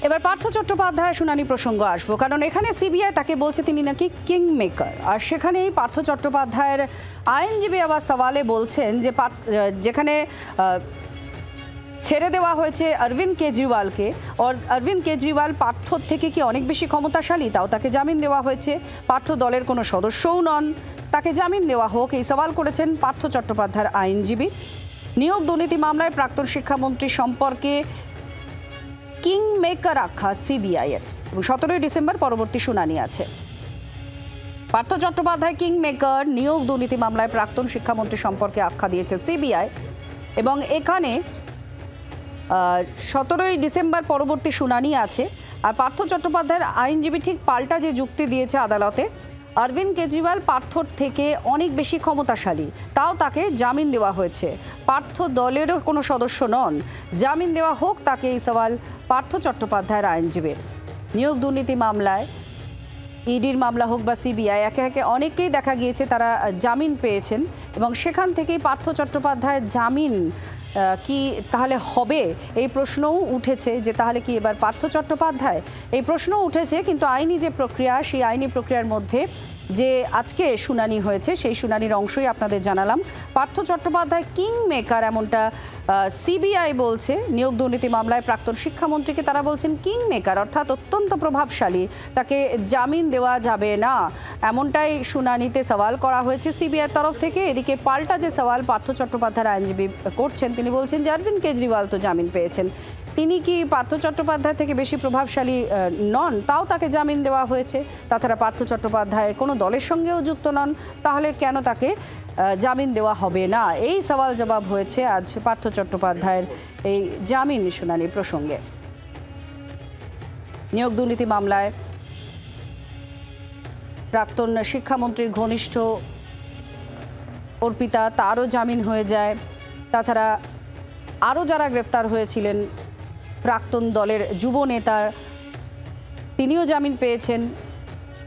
এবার পার্থ চট্টোপাধ্যায় শুনানি প্রসঙ্গ আসবো, কারণ এখানে সিবিআই তাকে বলছে তিনি নাকি কিং মেকার। আর সেখানেই পার্থ চট্টোপাধ্যায়ের আইনজীবী আবার সওয়ালে বলছেন যে যেখানে ছেড়ে দেওয়া হয়েছে অরবিন্দ কেজরিওয়ালকে, অরবিন্দ কেজরিওয়াল পার্থর থেকে কি অনেক বেশি ক্ষমতাশালী, তাও তাকে জামিন দেওয়া হয়েছে। পার্থ দলের কোনো সদস্যও নন, তাকে জামিন দেওয়া হোক, এই সওয়াল করেছেন পার্থ চট্টোপাধ্যায়ের আইনজীবী। নিয়োগ দুর্নীতি মামলায় প্রাক্তন শিক্ষামন্ত্রী সম্পর্কে কিং মেকার আখ্যা সিবিআইয়ের, এবং 17 ডিসেম্বর পরবর্তী শুনানি আছে। পার্থ চট্টোপাধ্যায় কিং মেকার নিয়োগ দুর্নীতি মামলায় প্রাক্তন শিক্ষামন্ত্রী সম্পর্কে আখ্যা দিয়েছে সিবিআই, এবং এখানে 17 ডিসেম্বর পরবর্তী শুনানি আছে। আর পার্থ চট্টোপাধ্যায়ের আইনজীবী ঠিক পাল্টা যে যুক্তি দিয়েছে আদালতে, অরবিন্দ কেজরিওয়াল পার্থর থেকে অনেক বেশি ক্ষমতাশালী, তাও তাকে জামিন দেওয়া হয়েছে। পার্থ দলেরও কোনো সদস্য নন, জামিন দেওয়া হোক তাকে, এই সওয়াল পার্থ চট্টোপাধ্যায়ের আইনজীবীর। নিয়োগ দুর্নীতি মামলায় ইডির মামলা হোক বা সিবিআই, একে একে অনেকেই দেখা গিয়েছে তারা জামিন পেয়েছেন, এবং সেখান থেকেই পার্থ চট্টোপাধ্যায়ের জামিন কি তাহলে হবে, এই প্রশ্নও উঠেছে যে তাহলে কি এবার পার্থ চট্টোপাধ্যায়, এই প্রশ্নও উঠেছে। কিন্তু আইনি যে প্রক্রিয়া, সেই আইনি প্রক্রিয়ার মধ্যে যে আজকে শুনানি হয়েছে, সেই শুনানির অংশই আপনাদের জানালাম। পার্থ চট্টোপাধ্যায় কিং মেকার এমনটা সিবিআই বলছে। নিয়োগ দুর্নীতি মামলায় প্রাক্তন শিক্ষামন্ত্রীকে তারা বলছেন কিং মেকার, অর্থাৎ অত্যন্ত প্রভাবশালী, তাকে জামিন দেওয়া যাবে না, এমনটাই শুনানিতে সওয়াল করা হয়েছে সিবিআইয়ের তরফ থেকে। এদিকে পাল্টা যে সওয়াল পার্থ চট্টোপাধ্যায়ের আইনজীবী করছেন, তিনি বলছেন যে অরবিন্দ কেজরিওয়াল তো জামিন পেয়েছেন, তিনি কি পার্থ চট্টোপাধ্যায় থেকে বেশি প্রভাবশালী নন, তাও তাকে জামিন দেওয়া হয়েছে। তাছাড়া পার্থ চট্টোপাধ্যায় কোনো দলের সঙ্গেও যুক্ত নন, তাহলে কেন তাকে জামিন দেওয়া হবে না? এই সওয়াল জবাব হয়েছে আজ পার্থ চট্টোপাধ্যায়ের এই জামিন শুনানি প্রসঙ্গে। নিয়োগ দুর্নীতি মামলায় প্রাক্তন শিক্ষামন্ত্রীর ঘনিষ্ঠ অর্পিতা, তারও জামিন হয়ে যায়। তাছাড়া আরও যারা গ্রেফতার হয়েছিলেন, প্রাক্তন দলের যুব নেতা, তিনিও জামিন পেয়েছেন।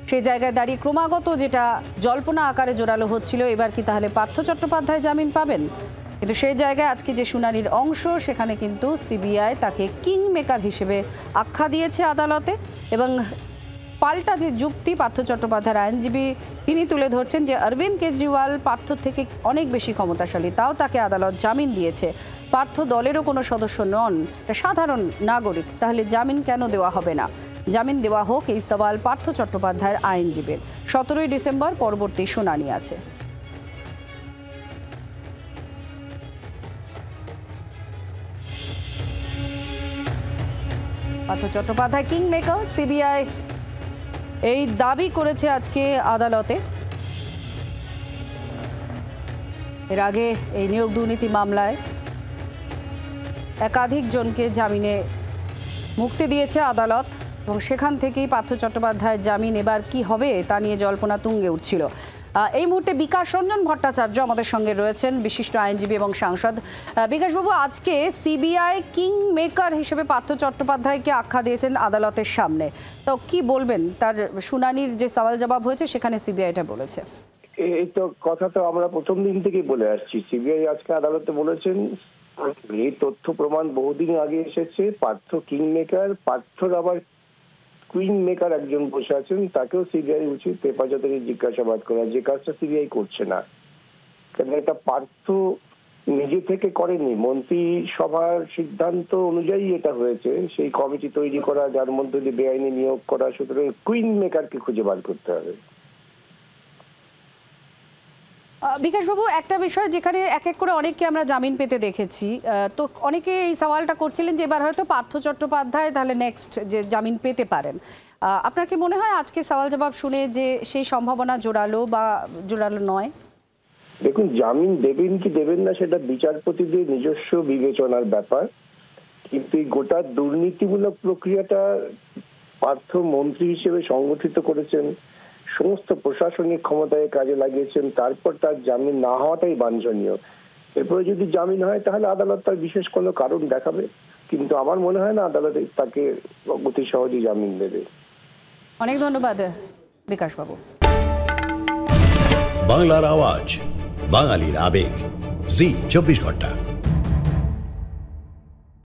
সেই জায়গায় দাঁড়িয়ে ক্রমাগত যেটা জল্পনা আকারে জোরালো হচ্ছিল, এবার কি তাহলে পার্থ চট্টোপাধ্যায় জামিন পাবেন? কিন্তু সেই জায়গায় আজকে যে শুনানির অংশ, সেখানে কিন্তু সিবিআই তাকে কিং মেকার হিসেবে আখ্যা দিয়েছে আদালতে, এবং পাল্টা যে যুক্তি পার্থ চট্টোপাধ্যায়ের আইনজীবী তিনি তুলে ধরছেন যে অরবিন্দ কেজরিওয়াল পার্থর থেকে অনেক বেশি ক্ষমতাশালী, তাও তাকে আদালত জামিন দিয়েছে। পার্থ দলেরও কোনো সদস্য নন, সাধারণ নাগরিক, তাহলে জামিন কেন দেওয়া হবে না? জামিন দেওয়া হোক, এই সওয়াল পার্থ চট্টোপাধ্যায়ের আইনজীবীর। 17 ডিসেম্বর পরবর্তী শুনানি আছে। Partha Chattopadhyay king maker, CBI এই দাবি করেছে আজকে আদালতে। এর আগে এই নিয়োগ দুর্নীতি মামলায় একাধিক জনকে জামিনে মুক্তি দিয়েছে আদালত, এবং সেখান থেকেই পার্থ চট্টোপাধ্যায়ের জামিন এবার কি হবে তা নিয়ে জল্পনা তুঙ্গে উঠছিল। এই মুহূর্তে বিকাশ রঞ্জন ভট্টাচার্য আমাদের সঙ্গে রয়েছেন, বিশিষ্ট আইনজীবী এবং সাংসদ। বিকাশবাবু, আজকে সিবিআই কিং মেকার হিসেবে পার্থ চট্টোপাধ্যায়কে আখ্যা দিয়েছেন আদালতের সামনে, তো কি বলবেন? তার শুনানির যে সওয়াল জবাব হয়েছে, সেখানে সিবিআইটা বলেছে। এই তো কথা তো আমরা প্রথম দিন থেকেই বলে আসছি। সিবিআই আজকে আদালতে বলেছেন, এই তথ্য প্রমাণ বহুদিন আগে এসেছে, পার্থ কিং মেকার, পার্থর আবার কুইন মেকার একজন বসে আছেন, তাকেও সিবিআই উচিত হেফাজতে জিজ্ঞাসাবাদ করা, যে কাজটা সিবিআই করছে না। কেন এটা পার্থ নিজে থেকে করেনি, মন্ত্রিসভার সিদ্ধান্ত অনুযায়ী এটা হয়েছে। সেই কমিটি তৈরি করা, যার মধ্যে দিয়ে বেআইনি নিয়োগ করা, সুতরাং কুইন মেকারকে খুঁজে বার করতে হবে। বিকাশবাবু, একটা বিষয় যেখানে এক এক করে অনেককে আমরা জামিন পেতে দেখেছি, তো অনেকে এই সওয়ালটা করছিলেন যে এবার হয়তো পার্থ চট্টোপাধ্যায় তাহলে নেক্সট যে জামিন পেতে পারেন। আপনার কি মনে হয় আজকে সওয়াল জবাব শুনে যে সেই সম্ভাবনা জোরালো বা জোরালো নয়? দেখুন, জামিন দেবেন কি দেবেন না সেটা বিচারপতিদের নিজস্ব বিবেচনার ব্যাপার, কিন্তু এই গোটা দুর্নীতিমূলক প্রক্রিয়াটা পার্থ মন্ত্রী হিসেবে সংগঠিত করেছেন, সমস্ত প্রশাসনিক ক্ষমতায় কাজে লাগিয়েছেন, তারপর তার জামিন না হওয়াটাই বাঞ্ছনীয়। এরপরে যদি জামিন হয় তাহলে আদালত তার বিশেষ কোনো কারণ দেখাবে, কিন্তু আমার মনে হয় না আদালত তাকে অতি সহজেই জামিন দেবে। অনেক ধন্যবাদ বিকাশবাবু। বাংলার আওয়াজ, বাঙালির আবেগ, জি 24 ঘন্টা।